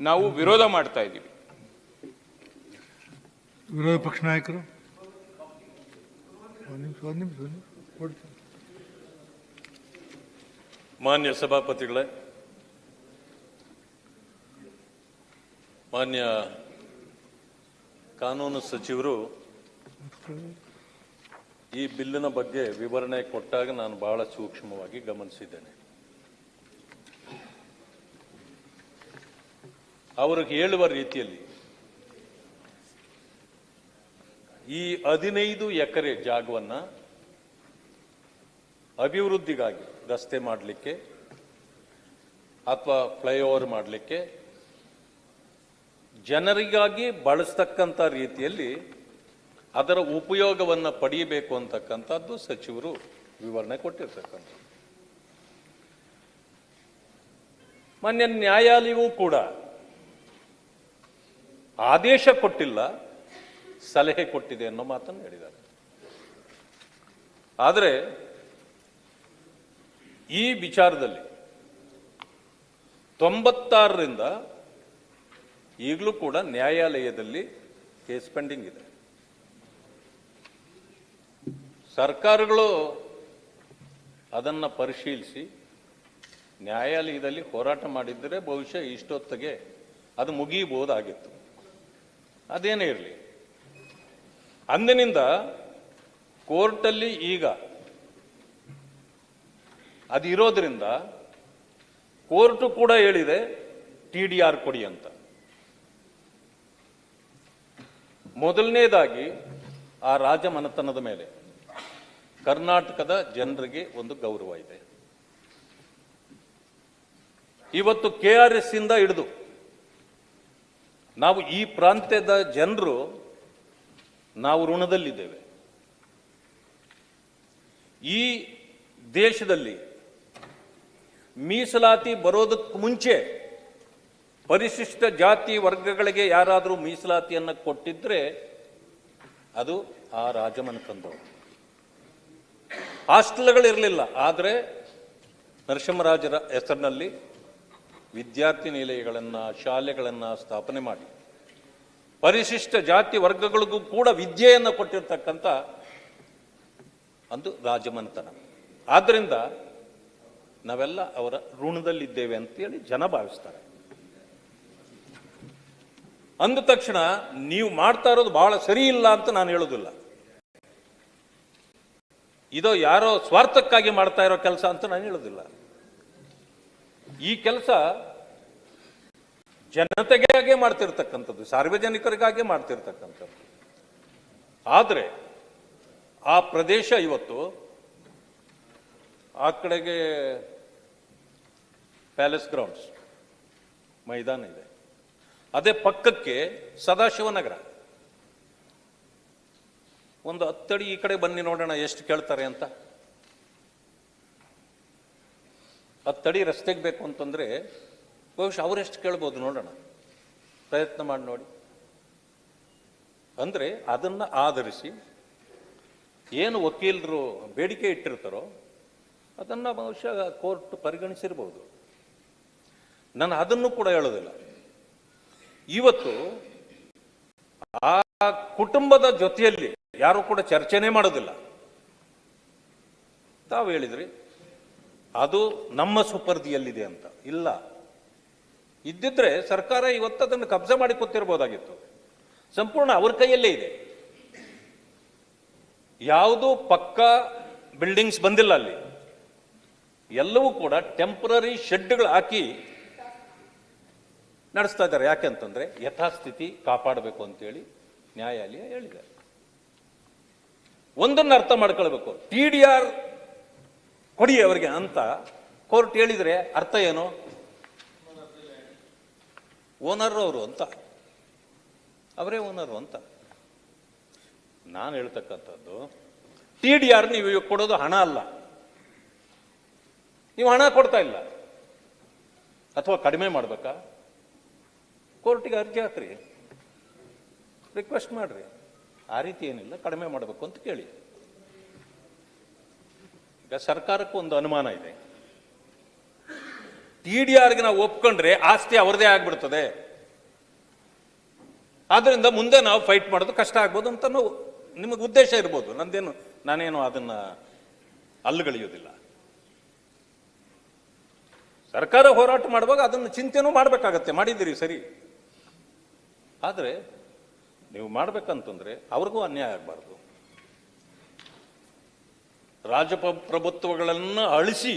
ನಾವು ವಿರೋಧ ಮಾಡ್ತಾ ಇದ್ದೀವಿ. ವಿರೋಧ ಪಕ್ಷ ನಾಯಕರು ಮಾನ್ಯ ಸಭಾಪತಿಗಳೇ, ಮಾನ್ಯ ಕಾನೂನು ಸಚಿವರು ಈ ಬಿಲ್ಲಿನ ಬಗ್ಗೆ ವಿವರಣೆ ಕೊಟ್ಟಾಗ ನಾನು ಬಹಳ ಸೂಕ್ಷ್ಮವಾಗಿ ಗಮನಿಸಿದ್ದೇನೆ. ಅವರು ಹೇಳುವ ರೀತಿಯಲ್ಲಿ ಈ 15 ಎಕರೆ ಜಾಗವನ್ನು ಅಭಿವೃದ್ಧಿಗಾಗಿ ರಸ್ತೆ ಮಾಡಲಿಕ್ಕೆ ಅಥವಾ ಫ್ಲೈಓವರ್ ಮಾಡಲಿಕ್ಕೆ ಜನರಿಗಾಗಿ ಬಳಸ್ತಕ್ಕಂಥ ರೀತಿಯಲ್ಲಿ ಅದರ ಉಪಯೋಗವನ್ನು ಪಡೆಯಬೇಕು ಅಂತಕ್ಕಂಥದ್ದು ಸಚಿವರು ವಿವರಣೆ ಕೊಟ್ಟಿರ್ತಕ್ಕಂಥದ್ದು. ಮಾನ್ಯ ನ್ಯಾಯಾಲಯವೂ ಕೂಡ ಆದೇಶ ಕೊಟ್ಟಿಲ್ಲ, ಸಲಹೆ ಕೊಟ್ಟಿದೆ ಅನ್ನೋ ಮಾತನ್ನು ಹೇಳಿದ್ದಾರೆ. ಆದರೆ ಈ ವಿಚಾರದಲ್ಲಿ 96ರಿಂದ ಈಗಲೂ ಕೂಡ ನ್ಯಾಯಾಲಯದಲ್ಲಿ ಕೇಸ್ ಪೆಂಡಿಂಗ್ ಇದೆ. ಸರ್ಕಾರಗಳು ಅದನ್ನು ಪರಿಶೀಲಿಸಿ ನ್ಯಾಯಾಲಯದಲ್ಲಿ ಹೋರಾಟ ಮಾಡಿದ್ದರೆ ಬಹುಶಃ ಇಷ್ಟೊತ್ತಿಗೆ ಅದು ಮುಗಿಯಬಹುದಾಗಿತ್ತು. ಅದೇನೇ ಇರಲಿ, ಅಂದಿನಿಂದ ಕೋರ್ಟಲ್ಲಿ ಈಗ ಅದಿರೋದ್ರಿಂದ ಕೋರ್ಟು ಕೂಡ ಹೇಳಿದೆ TDR ಕೊಡಿ ಅಂತ. ಮೊದಲನೇದಾಗಿ ಆ ರಾಜಮನೆತನದ ಮೇಲೆ ಕರ್ನಾಟಕದ ಜನರಿಗೆ ಒಂದು ಗೌರವ ಇದೆ. ಇವತ್ತು KRS ಇಂದ ಹಿಡಿದು ನಾವು ಈ ಪ್ರಾಂತ್ಯದ ಜನರು ನಾವು ಋಣದಲ್ಲಿದ್ದೇವೆ. ಈ ದೇಶದಲ್ಲಿ ಮೀಸಲಾತಿ ಬರೋದಕ್ಕೆ ಮುಂಚೆ ಪರಿಶಿಷ್ಟ ಜಾತಿ ವರ್ಗಗಳಿಗೆ ಯಾರಾದರೂ ಮೀಸಲಾತಿಯನ್ನು ಕೊಟ್ಟಿದ್ರೆ ಅದು ಆ ರಾಜಮನೆತನದವರು. ಹಾಸ್ಟೆಲ್ಗಳಿರಲಿಲ್ಲ, ಆದರೆ ನರಸಿಂಹರಾಜರ ಹೆಸರಿನಲ್ಲಿ ವಿದ್ಯಾರ್ಥಿ ನಿಲಯಗಳನ್ನು, ಶಾಲೆಗಳನ್ನು ಸ್ಥಾಪನೆ ಮಾಡಿ ಪರಿಶಿಷ್ಟ ಜಾತಿ ವರ್ಗಗಳಿಗೂ ಕೂಡ ವಿದ್ಯೆಯನ್ನು ಕೊಟ್ಟಿರ್ತಕ್ಕಂಥ ಒಂದು ರಾಜಮನೆತನ. ಆದ್ದರಿಂದ ನಾವೆಲ್ಲ ಅವರ ಋಣದಲ್ಲಿದ್ದೇವೆ ಅಂತೇಳಿ ಜನ ಭಾವಿಸ್ತಾರೆ. ಅಂದ ತಕ್ಷಣ ನೀವು ಮಾಡ್ತಾ ಇರೋದು ಬಹಳ ಸರಿ ಇಲ್ಲ ಅಂತ ನಾನು ಹೇಳೋದಿಲ್ಲ. ಇದು ಯಾರೋ ಸ್ವಾರ್ಥಕ್ಕಾಗಿ ಮಾಡ್ತಾ ಇರೋ ಕೆಲಸ ಅಂತ ನಾನು ಹೇಳೋದಿಲ್ಲ. ಈ ಕೆಲಸ ಜನತೆಗೆ ಮಾಡ್ತಿರ್ತಕ್ಕಂಥದ್ದು, ಸಾರ್ವಜನಿಕರಿಗಾಗೆ ಮಾಡ್ತಿರ್ತಕ್ಕಂಥದ್ದು. ಆದರೆ ಆ ಪ್ರದೇಶ ಇವತ್ತು ಆ ಕಡೆಗೆ ಪ್ಯಾಲೇಸ್ ಗ್ರೌಂಡ್ಸ್ ಮೈದಾನ ಇದೆ, ಅದೇ ಪಕ್ಕಕ್ಕೆ ಸದಾಶಿವನಗರ. ಒಂದು 10 ಅಡಿ ಈ ಕಡೆ ಬನ್ನಿ ನೋಡೋಣ ಎಷ್ಟು ಕೇಳ್ತಾರೆ ಅಂತ. 10 ಅಡಿ ರಸ್ತೆಗೆ ಬೇಕು ಅಂತಂದ್ರೆ ಬಹುಶಃ ಅವರೆಷ್ಟು ಕೇಳ್ಬೋದು ನೋಡೋಣ, ಪ್ರಯತ್ನ ಮಾಡಿ ನೋಡಿ. ಅಂದ್ರೆ ಅದನ್ನ ಆಧರಿಸಿ ಏನು ವಕೀಲರು ಬೇಡಿಕೆ ಇಟ್ಟಿರ್ತಾರೋ ಅದನ್ನ ಬಹುಶಃ ಕೋರ್ಟ್ ಪರಿಗಣಿಸಿರ್ಬೋದು. ನಾನು ಅದನ್ನು ಕೂಡ ಹೇಳೋದಿಲ್ಲ. ಇವತ್ತು ಆ ಕುಟುಂಬದ ಜೊತೆಯಲ್ಲಿ ಯಾರು ಕೂಡ ಚರ್ಚೆನೇ ಮಾಡೋದಿಲ್ಲ. ತಾವು ಹೇಳಿದ್ರಿ ಅದು ನಮ್ಮ ಸುಪರ್ದಿಯಲ್ಲಿದೆ ಅಂತ. ಇಲ್ಲ, ಇದ್ದಿದ್ರೆ ಸರ್ಕಾರ ಇವತ್ತು ಅದನ್ನು ಕಬ್ಜಾ ಮಾಡಿ ಕೂತಿರ್ಬೋದಾಗಿತ್ತು. ಸಂಪೂರ್ಣ ಅವ್ರ ಕೈಯಲ್ಲೇ ಇದೆ. ಯಾವುದೂ ಪಕ್ಕಾ ಬಿಲ್ಡಿಂಗ್ಸ್ ಬಂದಿಲ್ಲ ಅಲ್ಲಿ. ಎಲ್ಲವೂ ಕೂಡ ಟೆಂಪರರಿ ಶೆಡ್ಗಳು ಹಾಕಿ ನಡೆಸ್ತಾ ಇದ್ದಾರೆ. ಯಾಕೆಂತಂದ್ರೆ ಯಥಾಸ್ಥಿತಿ ಕಾಪಾಡಬೇಕು ಅಂತೇಳಿ ನ್ಯಾಯಾಲಯ ಹೇಳಿದೆ. ಒಂದನ್ನು ಅರ್ಥ ಮಾಡ್ಕೊಳ್ಬೇಕು, TDR ಕೊಡಿ ಅವರಿಗೆ ಅಂತ ಕೋರ್ಟ್ ಹೇಳಿದ್ರೆ ಅರ್ಥ ಏನು? ಓನರ್ ಅವರು ಅಂತ, ಅವರೇ ಓನರು ಅಂತ. ನಾನು ಹೇಳ್ತಕ್ಕಂಥದ್ದು TDR ನೀವು ಕೊಡೋದು ಹಣ ಅಲ್ಲ. ನೀವು ಹಣ ಕೊಡ್ತಾ ಇಲ್ಲ, ಅಥವಾ ಕಡಿಮೆ ಮಾಡ್ಬೇಕಾ? ಕೋರ್ಟಿಗೆ ಅರ್ಜಿ ಹಾಕ್ರಿ, ರಿಕ್ವೆಸ್ಟ್ ಮಾಡ್ರಿ. ಆ ರೀತಿ ಏನಿಲ್ಲ, ಕಡಿಮೆ ಮಾಡಬೇಕು ಅಂತ ಕೇಳಿ. ಈಗ ಸರ್ಕಾರಕ್ಕೂ ಒಂದು ಅನುಮಾನ ಇದೆ, TDRಗೆ ನಾವು ಒಪ್ಕೊಂಡ್ರೆ ಆಸ್ತಿ ಅವ್ರದೇ ಆಗ್ಬಿಡ್ತದೆ. ಆದ್ರಿಂದ ಮುಂದೆ ನಾವು ಫೈಟ್ ಮಾಡೋದು ಕಷ್ಟ ಆಗ್ಬೋದು ಅಂತ ನಿಮಗೆ ಉದ್ದೇಶ ಇರ್ಬೋದು. ನಾನೇನು ಅದನ್ನ ಅಲ್ಲುಗಳೆಯೋದಿಲ್ಲ. ಸರ್ಕಾರ ಹೋರಾಟ ಮಾಡುವಾಗ ಅದನ್ನು ಚಿಂತೆನೂ ಮಾಡಬೇಕಾಗತ್ತೆ, ಮಾಡಿದ್ದೀರಿ ಸರಿ. ಆದರೆ ನೀವು ಮಾಡ್ಬೇಕಂತಂದ್ರೆ ಅವ್ರಿಗೂ ಅನ್ಯಾಯ ಆಗಬಾರ್ದು. ರಾಜಪ್ರಭುತ್ವಗಳನ್ನು ಅಳಿಸಿ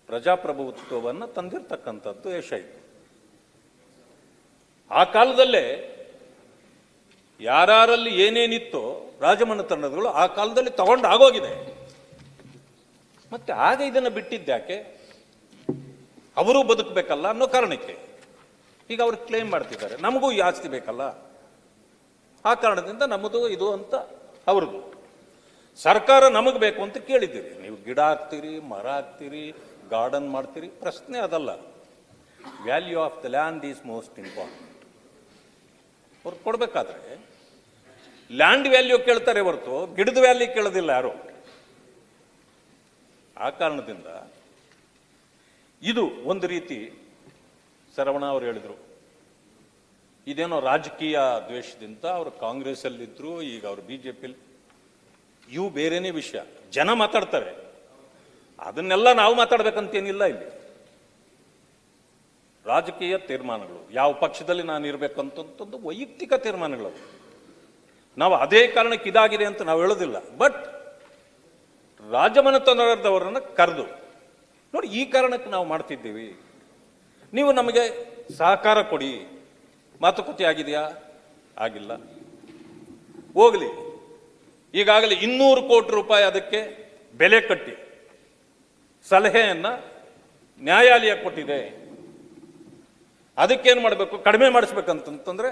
ಪ್ರಜಾಪ್ರಭುತ್ವವನ್ನು ತಂದಿರ್ತಕ್ಕಂಥದ್ದು ಯಶ ಇದು. ಆ ಕಾಲದಲ್ಲೇ ಯಾರಲ್ಲಿ ಏನೇನಿತ್ತೋ ರಾಜಮನೆತನಗಳು ಆ ಕಾಲದಲ್ಲಿ ತಗೊಂಡು ಆಗೋಗಿದೆ. ಮತ್ತೆ ಆಗ ಇದನ್ನು ಬಿಟ್ಟಿದ್ದ್ಯಾಕೆ? ಅವರು ಬದುಕಬೇಕಲ್ಲ ಅನ್ನೋ ಕಾರಣಕ್ಕೆ. ಈಗ ಅವ್ರು ಕ್ಲೇಮ್ ಮಾಡ್ತಿದ್ದಾರೆ ನಮಗೂ ಈ ಆಸ್ತಿ ಬೇಕಲ್ಲ, ಆ ಕಾರಣದಿಂದ ನಮ್ಮದು ಇದು ಅಂತ ಅವ್ರದ್ದು. ಸರ್ಕಾರ ನಮಗೆ ಬೇಕು ಅಂತ ಕೇಳಿದ್ದೀರಿ, ನೀವು ಗಿಡ ಹಾಕ್ತೀರಿ, ಮರ ಹಾಕ್ತೀರಿ, ಗಾರ್ಡನ್ ಮಾಡ್ತೀರಿ, ಪ್ರಶ್ನೆ ಅದಲ್ಲ. Value of the land is most important. ಅವ್ರು ಕೊಡ್ಬೇಕಾದ್ರೆ ಲ್ಯಾಂಡ್ ವ್ಯಾಲ್ಯೂ ಕೇಳ್ತಾರೆ ಹೊರತು ಗಿಡದ ವ್ಯಾಲ್ಯೂ ಕೇಳೋದಿಲ್ಲ ಯಾರು. ಆ ಕಾರಣದಿಂದ ಇದು ಒಂದು ರೀತಿ ಶರವಣ ಅವರು ಹೇಳಿದ್ರು, ಇದೇನೋ ರಾಜಕೀಯ ದ್ವೇಷದಿಂದ ಅವರು ಕಾಂಗ್ರೆಸ್ ಅಲ್ಲಿದ್ರು, ಈಗ ಅವರು ಬಿಜೆಪಿಯಲ್ಲಿ. ಇವು ಬೇರೆನೇ ವಿಷಯ, ಜನ ಮಾತಾಡ್ತಾರೆ. ಅದನ್ನೆಲ್ಲ ನಾವು ಮಾತಾಡ್ಬೇಕಂತೇನಿಲ್ಲ. ಇಲ್ಲಿ ರಾಜಕೀಯ ತೀರ್ಮಾನಗಳು, ಯಾವ ಪಕ್ಷದಲ್ಲಿ ನಾನು ಇರಬೇಕಂತಂದು ವೈಯಕ್ತಿಕ ತೀರ್ಮಾನಗಳು. ನಾವು ಅದೇ ಕಾರಣಕ್ಕೆ ಇದಾಗಿದೆ ಅಂತ ನಾವು ಹೇಳೋದಿಲ್ಲ. ಬಟ್ ರಾಜಮನೆತನದವರನ್ನು ಕರೆದು ನೋಡಿ, ಈ ಕಾರಣಕ್ಕೆ ನಾವು ಮಾಡ್ತಿದ್ದೀವಿ, ನೀವು ನಮಗೆ ಸಹಕಾರ ಕೊಡಿ. ಮಾತುಕತೆ ಆಗಿದೆಯಾ? ಆಗಿಲ್ಲ. ಹೋಗಲಿ. ಈಗಾಗಲೇ 200 ಕೋಟಿ ರೂಪಾಯಿ ಅದಕ್ಕೆ ಬೆಲೆ ಕಟ್ಟಿ ಸಲಹೆಯನ್ನ ನ್ಯಾಯಾಲಯ ಕೊಟ್ಟಿದೆ. ಅದಕ್ಕೇನು ಮಾಡಬೇಕು? ಕಡಿಮೆ ಮಾಡಿಸ್ಬೇಕಂತಂದ್ರೆ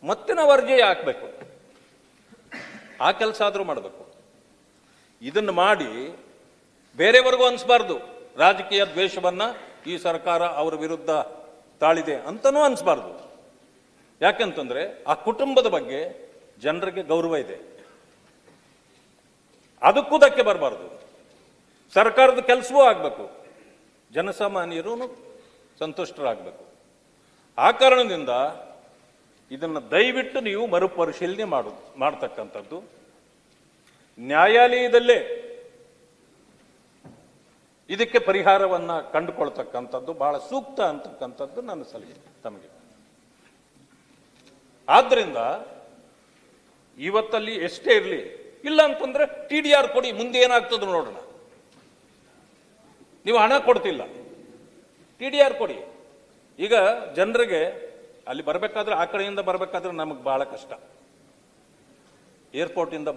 ಮತ್ತೆ ನಾವು ಅರ್ಜಿ ಹಾಕಬೇಕು. ಆ ಕೆಲಸ ಆದರೂ ಮಾಡಬೇಕು. ಇದನ್ನು ಮಾಡಿ ಬೇರೆಯವರೆಗೂ ಅನಿಸ್ಬಾರ್ದು ರಾಜಕೀಯ ದ್ವೇಷವನ್ನ ಈ ಸರ್ಕಾರ ಅವರ ವಿರುದ್ಧ ತಾಳಿದೆ ಅಂತನೂ ಅನಿಸ್ಬಾರ್ದು. ಯಾಕೆಂತಂದ್ರೆ ಆ ಕುಟುಂಬದ ಬಗ್ಗೆ ಜನರಿಗೆ ಗೌರವ ಇದೆ, ಅದಕ್ಕೂ ಧಕ್ಕೆ ಬರಬಾರ್ದು. ಸರ್ಕಾರದ ಕೆಲಸವೂ ಆಗಬೇಕು, ಜನಸಾಮಾನ್ಯರು ಸಂತುಷ್ಟರಾಗಬೇಕು. ಆ ಕಾರಣದಿಂದ ಇದನ್ನು ದಯವಿಟ್ಟು ನೀವು ಮರುಪರಿಶೀಲನೆ ಮಾಡತಕ್ಕಂಥದ್ದು, ನ್ಯಾಯಾಲಯದಲ್ಲೇ ಇದಕ್ಕೆ ಪರಿಹಾರವನ್ನ ಕಂಡುಕೊಳ್ತಕ್ಕಂಥದ್ದು ಬಹಳ ಸೂಕ್ತ ಅಂತಕ್ಕಂಥದ್ದು ನನ್ನ ಸಲಹೆ ತಮಗೆ. ಆದ್ರಿಂದ ಇವತ್ತಲ್ಲಿ ಎಷ್ಟೇ ಇರಲಿ, ಇಲ್ಲ ಅಂತಂದ್ರೆ TDR ಕೊಡಿ, ಮುಂದೆ ಏನಾಗ್ತದೆ ನೋಡೋಣ. ನೀವು ಹಣ ಕೊಡ್ತಿಲ್ಲ, TDR ಕೊಡಿ. ಈಗ ಜನರಿಗೆ ಅಲ್ಲಿ ಬರಬೇಕಾದ್ರೆ, ಆ ಕಡೆಯಿಂದ ಬರಬೇಕಾದ್ರೆ ನಮಗೆ ಬಹಳ ಕಷ್ಟ. ಏರ್ಪೋರ್ಟಿಂದ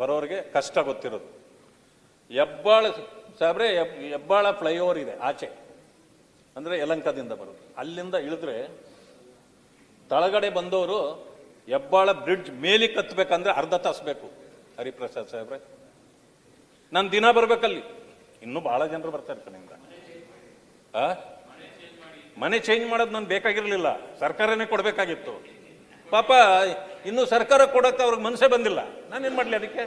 ಬರೋರಿಗೆ ಕಷ್ಟ ಗೊತ್ತಿರೋದು. ಹೆಬ್ಬಾಳ ಸಾಬ್ರೆ, ಹೆಬ್ಬಾಳ ಫ್ಲೈಓವರ್ ಇದೆ ಆಚೆ, ಅಂದ್ರೆ ಯಲಂಕದಿಂದ ಬರೋದು. ಅಲ್ಲಿಂದ ಇಳಿದ್ರೆ ತಳಗಡೆ ಬಂದವರು ಹೆಬ್ಬಾಳ ಬ್ರಿಡ್ಜ್ ಮೇಲಿಗೆ ಕತ್ತಬೇಕಂದ್ರೆ ಅರ್ಧ ತಾಸು ಬೇಕು. ಹರಿಪ್ರಸಾದ್ ಸಾಹೇಬ್ರೆ, ನಾನು ದಿನ ಬರ್ಬೇಕಲ್ಲಿ. ಇನ್ನೂ ಬಹಳ ಜನರು ಬರ್ತಾರೆ ಕಡೆಯಿಂದ. ಮನೆ ಚೇಂಜ್ ಮಾಡೋದು ನಾನು ಬೇಕಾಗಿರ್ಲಿಲ್ಲ, ಸರ್ಕಾರನೇ ಕೊಡ್ಬೇಕಾಗಿತ್ತು. ಪಾಪ ಇನ್ನು ಸರ್ಕಾರ ಕೊಡಕ್ಕೆ ಅವ್ರಿಗೆ ಮನಸ್ಸೇ ಬಂದಿಲ್ಲ. ನಾನೇನ್ ಮಾಡ್ಲಿ ಅದಕ್ಕೆ?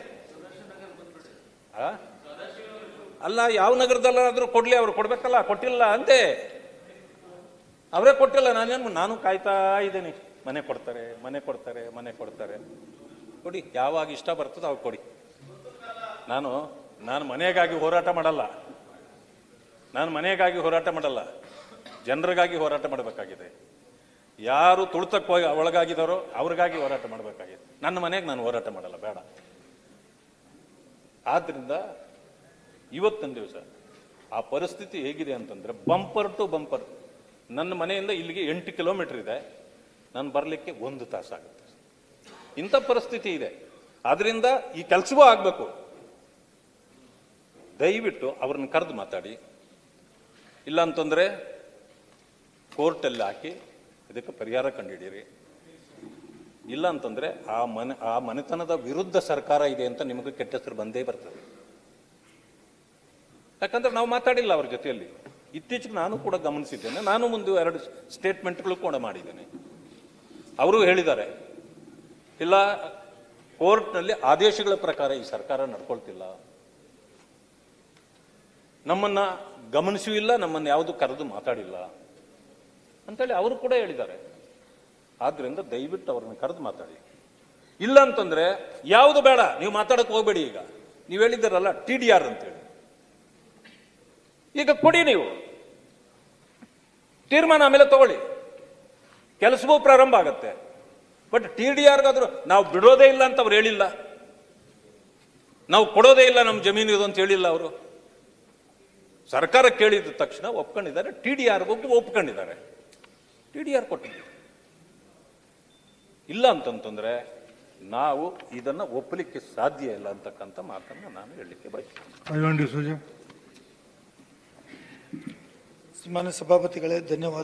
ಅಲ್ಲ, ಯಾವ ನಗರದಲ್ಲಾದ್ರೂ ಕೊಡ್ಲಿ, ಅವ್ರು ಕೊಡ್ಬೇಕಲ್ಲ. ಕೊಟ್ಟಿಲ್ಲ ಅಂತೆ, ಅವರೇ ಕೊಟ್ಟಿಲ್ಲ. ನಾನು ಕಾಯ್ತಾ ಇದ್ದೇನೆ, ಮನೆ ಕೊಡ್ತಾರೆ, ಮನೆ ಕೊಡ್ತಾರೆ, ಮನೆ ಕೊಡ್ತಾರೆ. ಕೊಡಿ, ಯಾವಾಗ ಇಷ್ಟ ಬರ್ತದೋ ಅವಾಗ ಕೊಡಿ. ನಾನು ಮನೆಗಾಗಿ ಹೋರಾಟ ಮಾಡಲ್ಲ, ನಾನು ಮನೆಗಾಗಿ ಹೋರಾಟ ಮಾಡಲ್ಲ, ಜನರಿಗಾಗಿ ಹೋರಾಟ ಮಾಡಬೇಕಾಗಿದೆ. ಯಾರು ತುಳಿತಕ್ಕೆ ಒಳಗಾಗಿದ್ದಾರೋ ಅವ್ರಿಗಾಗಿ ಹೋರಾಟ ಮಾಡಬೇಕಾಗಿದೆ. ನನ್ನ ಮನೆಗೆ ನಾನು ಹೋರಾಟ ಮಾಡಲ್ಲ, ಬೇಡ. ಆದ್ರಿಂದ ಇವತ್ತಿನ ದಿವಸ ಆ ಪರಿಸ್ಥಿತಿ ಹೇಗಿದೆ ಅಂತಂದ್ರೆ, ಬಂಪರ್ ಟು ಬಂಪರ್. ನನ್ನ ಮನೆಯಿಂದ ಇಲ್ಲಿಗೆ 8 ಕಿಲೋಮೀಟರ್ ಇದೆ, ನಾನು ಬರಲಿಕ್ಕೆ 1 ತಾಸಾಗುತ್ತೆ. ಇಂಥ ಪರಿಸ್ಥಿತಿ ಇದೆ. ಆದ್ರಿಂದ ಈ ಕೆಲಸವೂ ಆಗಬೇಕು. ದಯವಿಟ್ಟು ಅವ್ರನ್ನ ಕರೆದು ಮಾತಾಡಿ, ಇಲ್ಲ ಅಂತಂದ್ರೆ ಕೋರ್ಟಲ್ಲಿ ಹಾಕಿ ಇದಕ್ಕೆ ಪರಿಹಾರ ಕಂಡುಹಿಡಿಯಿರಿ. ಇಲ್ಲ ಅಂತಂದ್ರೆ ಆ ಮನೆತನದ ವಿರುದ್ಧ ಸರ್ಕಾರ ಇದೆ ಅಂತ ನಿಮಗೆ ಕೆಟ್ಟ ಹೆಸರು ಬಂದೇ ಬರ್ತದೆ. ಯಾಕಂದ್ರೆ ನಾವು ಮಾತಾಡಿಲ್ಲ ಅವ್ರ ಜೊತೆಯಲ್ಲಿ. ಇತ್ತೀಚೆಗೆ ನಾನು ಕೂಡ ಗಮನಿಸಿದ್ದೇನೆ, ನಾನು ಮುಂದೆ 2 ಸ್ಟೇಟ್ಮೆಂಟ್ಗಳು ಕೂಡ ಮಾಡಿದ್ದೇನೆ. ಅವರು ಹೇಳಿದ್ದಾರೆ, ಇಲ್ಲ ಕೋರ್ಟ್ನಲ್ಲಿ ಆದೇಶಗಳ ಪ್ರಕಾರ ಈ ಸರ್ಕಾರ ನಡ್ಕೊಳ್ತಿಲ್ಲ. ನಮ್ಮನ್ನ ಗಮನಿಸೂ ಇಲ್ಲ, ನಮ್ಮನ್ನು ಯಾವುದು ಕರೆದು ಮಾತಾಡಿಲ್ಲ ಅಂತೇಳಿ ಅವರು ಕೂಡ ಹೇಳಿದ್ದಾರೆ. ಆದ್ರಿಂದ ದಯವಿಟ್ಟು ಅವ್ರನ್ನ ಕರೆದು ಮಾತಾಡಿ. ಇಲ್ಲ ಅಂತಂದ್ರೆ ಯಾವುದು ಬೇಡ, ನೀವು ಮಾತಾಡಕ್ಕೆ ಹೋಗ್ಬೇಡಿ. ಈಗ ನೀವು ಹೇಳಿದ್ದೀರಲ್ಲ TDR ಅಂತೇಳಿ, ಈಗ ಕೊಡಿ, ನೀವು ತೀರ್ಮಾನ ಆಮೇಲೆ ತಗೊಳ್ಳಿ, ಕೆಲಸವೂ ಪ್ರಾರಂಭ ಆಗತ್ತೆ. ಬಟ್ TDRಗಾದ್ರೂ ನಾವು ಬಿಡೋದೇ ಇಲ್ಲ ಅಂತ ಅವ್ರು ಹೇಳಿಲ್ಲ, ನಾವು ಕೊಡೋದೇ ಇಲ್ಲ ನಮ್ಮ ಜಮೀನು ಇದು ಅಂತ ಹೇಳಿಲ್ಲ ಅವರು. ಸರ್ಕಾರ ಕೇಳಿದ ತಕ್ಷಣ ಒಪ್ಕೊಂಡಿದ್ದಾರೆ, TDR ಬಗ್ಗೆ ಒಪ್ಕೊಂಡಿದ್ದಾರೆ, TDR ಕೊಟ್ಟಿದ್ದೀವಿ. ಇಲ್ಲ ಅಂತಂತಂದ್ರೆ ನಾವು ಇದನ್ನ ಒಪ್ಪಲಿಕ್ಕೆ ಸಾಧ್ಯ ಇಲ್ಲ ಅಂತಕ್ಕಂಥ ಮಾತನ್ನ ನಾನು ಹೇಳಲಿಕ್ಕೆ ಬಯಸ್ತೇನೆ. ಮಾನ್ಯ ಸಭಾಪತಿಗಳೇ, ಧನ್ಯವಾದ.